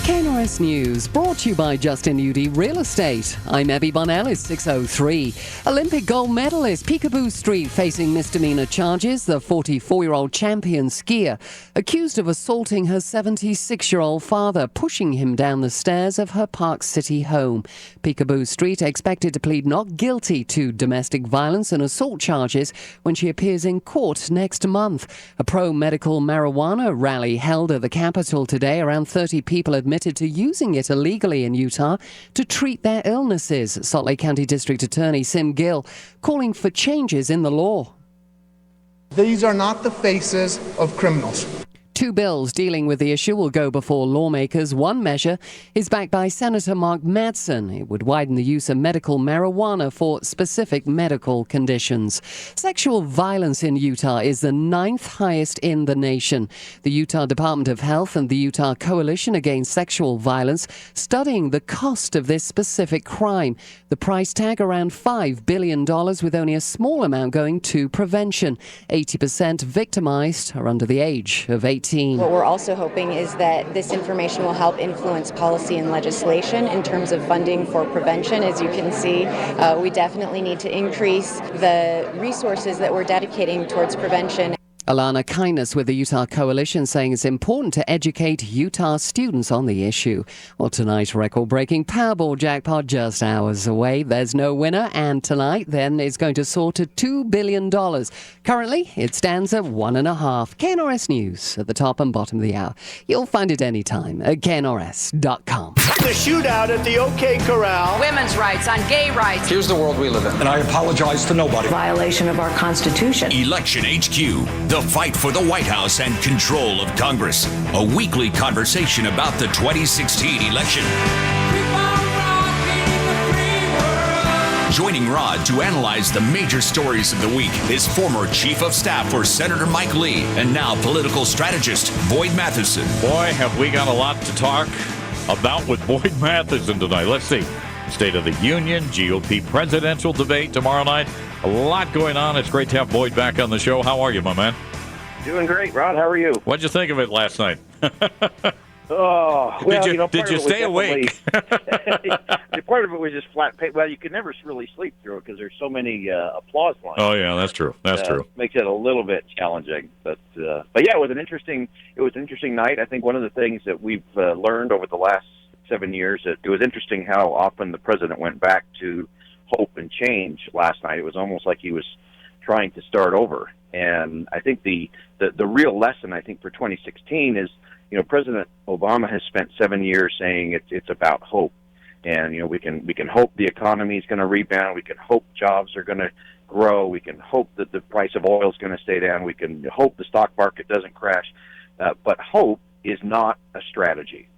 KNRS News, brought to you by Justin Udy Real Estate. I'm Abby Bonnell, it's 6:03. Olympic gold medalist Peekaboo Street facing misdemeanor charges. The 44-year-old champion skier accused of assaulting her 76-year-old father, pushing him down the stairs of her Park City home. Peekaboo Street expected to plead not guilty to domestic violence and assault charges when she appears in court next month. A pro-medical marijuana rally held at the Capitol today. Around 30 people admitted to using it illegally in Utah to treat their illnesses. Salt Lake County District Attorney Sim Gill calling for changes in the law. These are not the faces of criminals. Two bills dealing with the issue will go before lawmakers. One measure is backed by Senator Mark Madsen. It would widen the use of medical marijuana for specific medical conditions. Sexual violence in Utah is the 9th highest in the nation. The Utah Department of Health and the Utah Coalition Against Sexual Violence studying the cost of this specific crime. The price tag around $5 billion, with only a small amount going to prevention. 80% victimized are under the age of 18. What we're also hoping is that this information will help influence policy and legislation in terms of funding for prevention. As you can see, we definitely need to increase the resources that we're dedicating towards prevention. Alana Kindness with the Utah Coalition saying it's important to educate Utah students on the issue. Well, tonight's record-breaking Powerball jackpot just hours away. There's no winner, and tonight then it's going to soar to $2 billion. Currently, it stands at $1.5 billion. KNRS News at the top and bottom of the hour. You'll find it anytime at knrs.com. The shootout at the OK Corral. Women's rights on gay rights. Here's the world we live in, and I apologize to nobody. Violation of our Constitution. Election HQ, the fight for the White House and control of Congress. A weekly conversation about the 2016 election. Joining Rod to analyze the major stories of the week is former Chief of Staff for Senator Mike Lee and now political strategist Boyd Matheson. Boy, have we got a lot to talk about with Boyd Matheson tonight. Let's see. State of the Union, GOP presidential debate tomorrow night. A lot going on. It's great to have Boyd back on the show. How are you, my man? Doing great, Rod. How are you? What'd you think of it last night? Oh, well, did you stay awake? Part of it was just flat pay. Well, you can never really sleep through it because there's so many applause lines. Oh yeah, that's true. That's true. Makes it a little bit challenging, but yeah, it was an interesting night. I think one of the things that we've learned over the last 7 years, it was interesting how often the president went back to hope and change last night. It was almost like he was trying to start over. And I think the real lesson, I think, for 2016 is, President Obama has spent 7 years saying it's about hope. And, we can hope the economy is going to rebound. We can hope jobs are going to grow. We can hope that the price of oil is going to stay down. We can hope the stock market doesn't crash. But hope is not a strategy.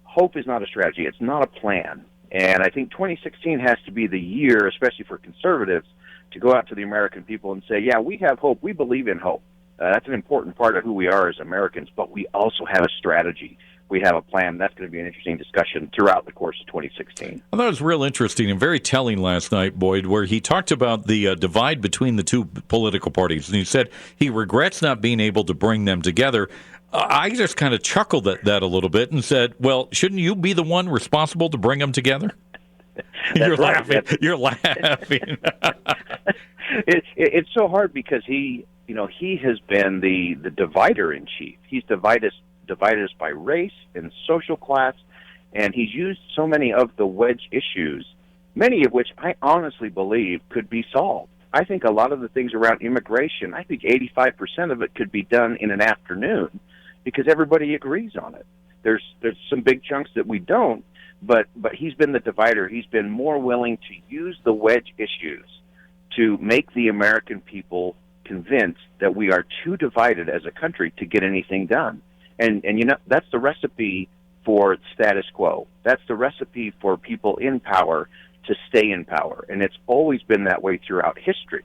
Hope is not a strategy. It's not a plan. And I think 2016 has to be the year, especially for conservatives, to go out to the American people and say, yeah, we have hope. We believe in hope. That's an important part of who we are as Americans, but we also have a strategy. We have a plan. That's going to be an interesting discussion throughout the course of 2016. I thought it was real interesting and very telling last night, Boyd, where he talked about the divide between the two political parties. And he said he regrets not being able to bring them together. I just kind of chuckled at that a little bit and said, well, shouldn't you be the one responsible to bring them together? You're laughing. You're laughing. It's so hard because he has been the divider in chief. He's divided us by race and social class, and he's used so many of the wedge issues, many of which I honestly believe could be solved. I think a lot of the things around immigration, I think 85% of it could be done in an afternoon because everybody agrees on it. There's some big chunks that we don't, but he's been the divider. He's been more willing to use the wedge issues to make the American people convinced that we are too divided as a country to get anything done. And that's the recipe for status quo. That's the recipe for people in power to stay in power. And it's always been that way throughout history.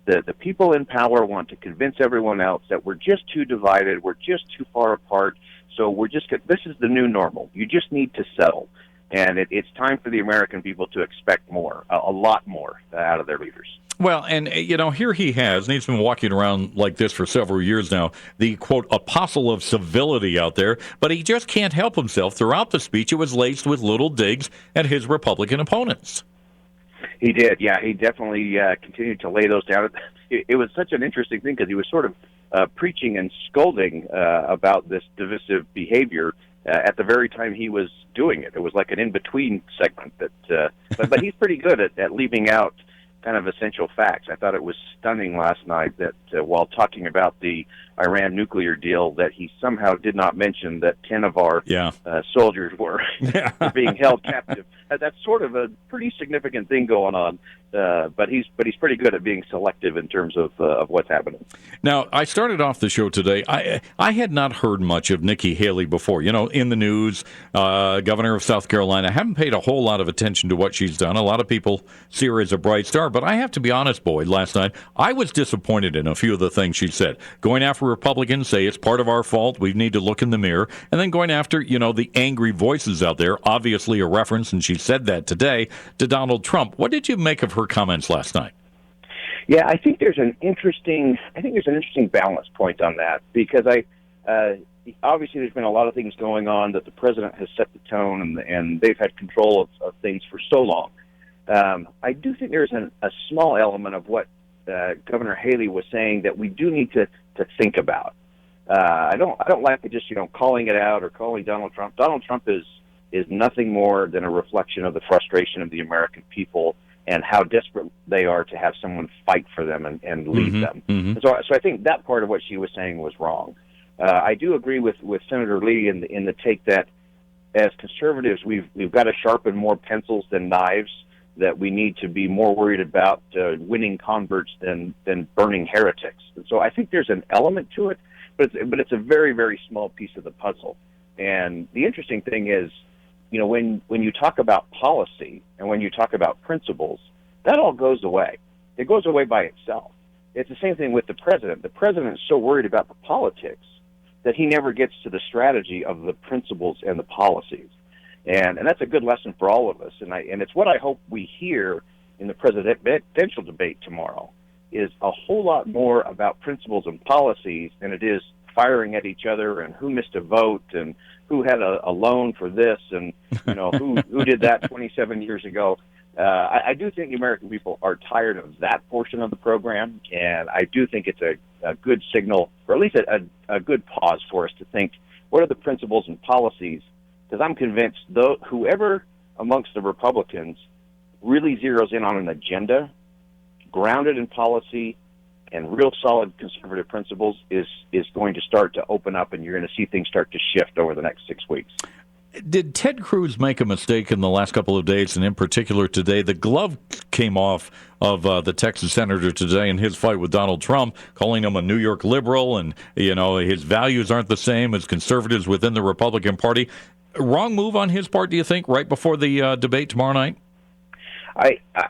The people in power want to convince everyone else that we're just too divided, we're just too far apart, so this is the new normal. You just need to settle. And it's time for the American people to expect more, a lot more out of their leaders. Well, and, here he has, and he's been walking around like this for several years now, the, quote, apostle of civility out there, but he just can't help himself. Throughout the speech, it was laced with little digs at his Republican opponents. He did, yeah. He definitely continued to lay those down. It was such an interesting thing because he was sort of preaching and scolding about this divisive behavior at the very time he was doing it. It was like an in-between segment. But he's pretty good at leaving out kind of essential facts. I thought it was stunning last night that while talking about the Iran nuclear deal, that he somehow did not mention that 10 of our soldiers were being held captive. That's sort of a pretty significant thing going on. But he's pretty good at being selective in terms of what's happening. Now, I started off the show today. I had not heard much of Nikki Haley before. In the news, governor of South Carolina. I haven't paid a whole lot of attention to what she's done. A lot of people see her as a bright star. But I have to be honest, Boyd, last night, I was disappointed in a few of the things she said. Going after Republicans, say it's part of our fault, we need to look in the mirror. And then going after, the angry voices out there, obviously a reference, and she said that today, to Donald Trump. What did you make of her comments last night? Yeah, I think there's an interesting balance point on that, because obviously there's been a lot of things going on that the president has set the tone, and they've had control of things for so long. I do think there's a small element of what Governor Haley was saying that we do need to think about. I don't like just calling it out or calling Donald Trump. Donald Trump is nothing more than a reflection of the frustration of the American people and how desperate they are to have someone fight for them and lead them. Mm-hmm. So I think that part of what she was saying was wrong. I do agree with Senator Lee in the take that as conservatives we've got to sharpen more pencils than knives, that we need to be more worried about winning converts than burning heretics. And so I think there's an element to it, but it's a very, very small piece of the puzzle. And the interesting thing is, when you talk about policy and when you talk about principles, that all goes away. It goes away by itself. It's the same thing with the president. The president is so worried about the politics that he never gets to the strategy of the principles and the policies. And that's a good lesson for all of us. And it's what I hope we hear in the presidential debate tomorrow, is a whole lot more about principles and policies than it is firing at each other and who missed a vote and who had a loan for this and who did that 27 years ago. I do think the American people are tired of that portion of the program, and I do think it's a good signal, or at least a good pause for us to think, what are the principles and policies? Because I'm convinced whoever amongst the Republicans really zeroes in on an agenda grounded in policy and real solid conservative principles is going to start to open up, and you're going to see things start to shift over the next 6 weeks. Did Ted Cruz make a mistake in the last couple of days, and in particular today? The glove came off of the Texas senator today in his fight with Donald Trump, calling him a New York liberal, and his values aren't the same as conservatives within the Republican Party. Wrong move on his part, do you think, right before the debate tomorrow night?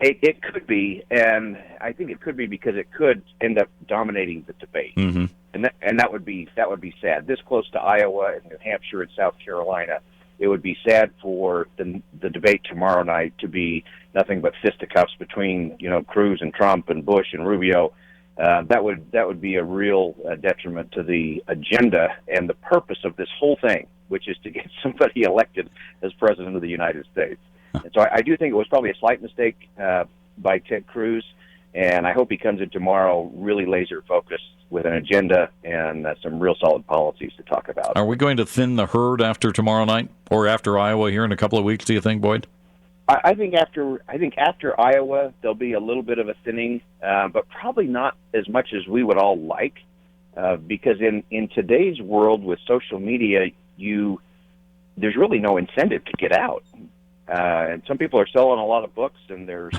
It could be, and I think it could be because it could end up dominating the debate, and that would be sad. This close to Iowa and New Hampshire and South Carolina, it would be sad for the debate tomorrow night to be nothing but fisticuffs between Cruz and Trump and Bush and Rubio. That would be a real detriment to the agenda and the purpose of this whole thing, which is to get somebody elected as president of the United States. And so I do think it was probably a slight mistake by Ted Cruz, and I hope he comes in tomorrow really laser focused with an agenda and some real solid policies to talk about. Are we going to thin the herd after tomorrow night or after Iowa here in a couple of weeks, do you think, Boyd? I think after Iowa there'll be a little bit of a thinning, but probably not as much as we would all like, because in today's world with social media, there's really no incentive to get out. And some people are selling a lot of books, and their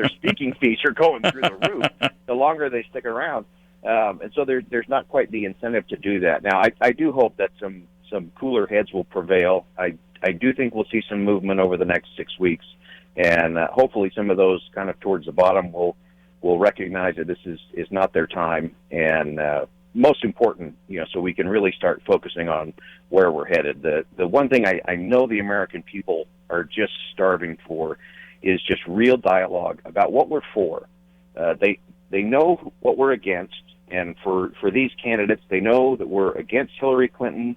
speaking fees are going through the roof the longer they stick around. And so there's not quite the incentive to do that. Now, I do hope that some cooler heads will prevail. I do think we'll see some movement over the next 6 weeks, and hopefully some of those kind of towards the bottom will recognize that this is not their time, and most important, so we can really start focusing on where we're headed. The one thing I know the American people are just starving for is just real dialogue about what we're for. They know what we're against, and for these candidates, they know that we're against Hillary Clinton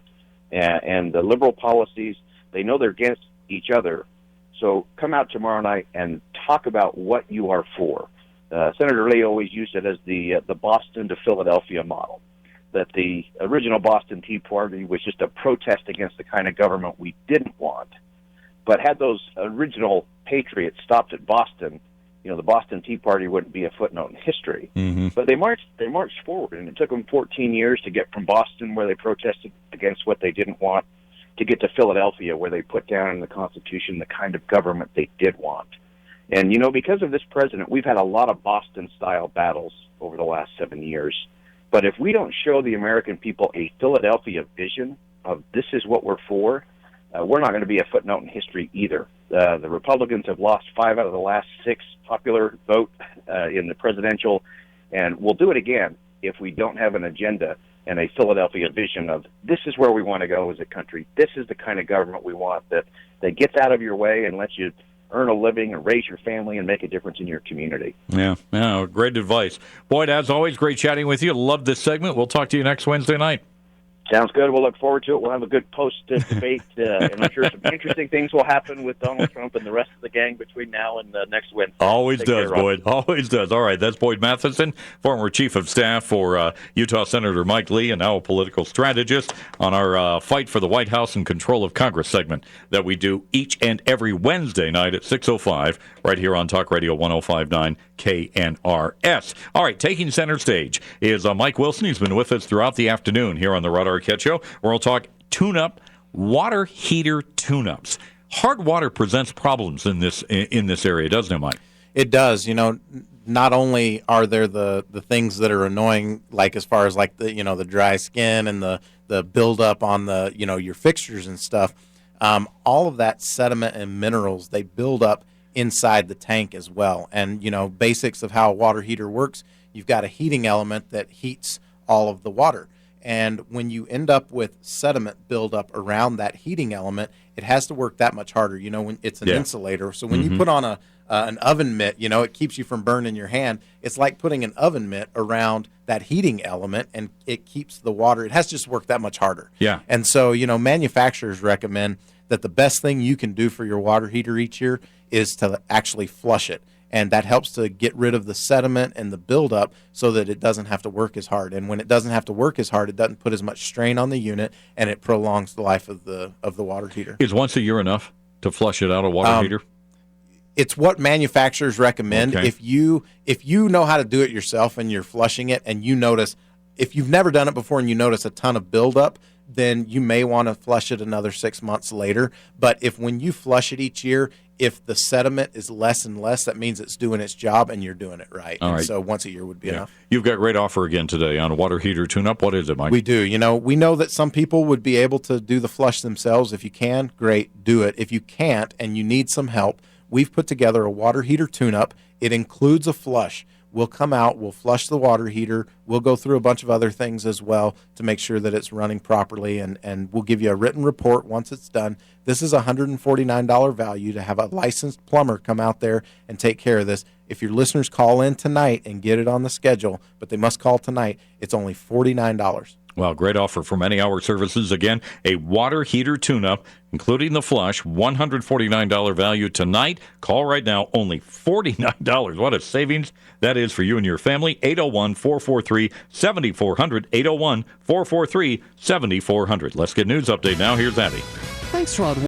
and the liberal policies. They know they're against each other. So come out tomorrow night and talk about what you are for. Senator Lee always used it as the Boston to Philadelphia model, that the original Boston Tea Party was just a protest against the kind of government we didn't want. But had those original patriots stopped at Boston, the Boston Tea Party wouldn't be a footnote in history. Mm-hmm. But they marched forward, and it took them 14 years to get from Boston, where they protested against what they didn't want, to get to Philadelphia, where they put down in the Constitution the kind of government they did want. And, because of this president, we've had a lot of Boston-style battles over the last 7 years. But if we don't show the American people a Philadelphia vision of this is what we're for, we're not going to be a footnote in history either. The Republicans have lost 5 out of the last 6 popular vote in the presidential, and we'll do it again if we don't have an agenda and a Philadelphia vision of this is where we want to go as a country. This is the kind of government we want that gets out of your way and lets you earn a living and raise your family and make a difference in your community. Yeah, great advice. Boyd, as always, great chatting with you. Love this segment. We'll talk to you next Wednesday night. Sounds good. We'll look forward to it. We'll have a good post-debate, and I'm sure some interesting things will happen with Donald Trump and the rest of the gang between now and next Wednesday. Always does, Boyd. Always does. All right, that's Boyd Matheson, former Chief of Staff for Utah Senator Mike Lee, and now a political strategist, on our Fight for the White House and Control of Congress segment that we do each and every Wednesday night at 6:05 right here on Talk Radio 105.9 KNRS. All right, taking center stage is Mike Wilson. He's been with us throughout the afternoon here on the Rod Arquette Show, where we'll talk tune-up, water heater tune-ups. Hard water presents problems in this area, doesn't it, Mike? It does. Not only are there the things that are annoying, like as far as like the dry skin and the buildup on the your fixtures and stuff, all of that sediment and minerals, they build up inside the tank as well. And basics of how a water heater works, you've got a heating element that heats all of the water. And when you end up with sediment buildup around that heating element, it has to work that much harder. When it's an insulator. So when you put on an oven mitt, it keeps you from burning your hand. It's like putting an oven mitt around that heating element, and it keeps the water. It has to just work that much harder. Yeah. And so, manufacturers recommend that the best thing you can do for your water heater each year is to actually flush it. And that helps to get rid of the sediment and the buildup so that it doesn't have to work as hard. And when it doesn't have to work as hard, it doesn't put as much strain on the unit, and it prolongs the life of the water heater. Is once a year enough to flush it out, a water heater? It's what manufacturers recommend. Okay. If you know how to do it yourself and you're flushing it and you notice, if you've never done it before and you notice a ton of buildup, then you may want to flush it another 6 months later. But if when you flush it each year, if the sediment is less and less, that means it's doing its job and you're doing it right. All right. So once a year would be enough. You've got a great offer again today on a water heater tune-up. What is it, Mike? We do. We know that some people would be able to do the flush themselves. If you can, great, do it. If you can't and you need some help, we've put together a water heater tune-up. It includes a flush. We'll come out, we'll flush the water heater, we'll go through a bunch of other things as well to make sure that it's running properly, and we'll give you a written report once it's done. This is a $149 value to have a licensed plumber come out there and take care of this. If your listeners call in tonight and get it on the schedule, but they must call tonight, it's only $49. Well, great offer for many hour services. Again, a water heater tune-up, including the flush, $149 value tonight. Call right now, only $49. What a savings that is for you and your family. 801-443-7400, 801-443-7400. Let's get news update now. Here's Abby. Thanks, Rod.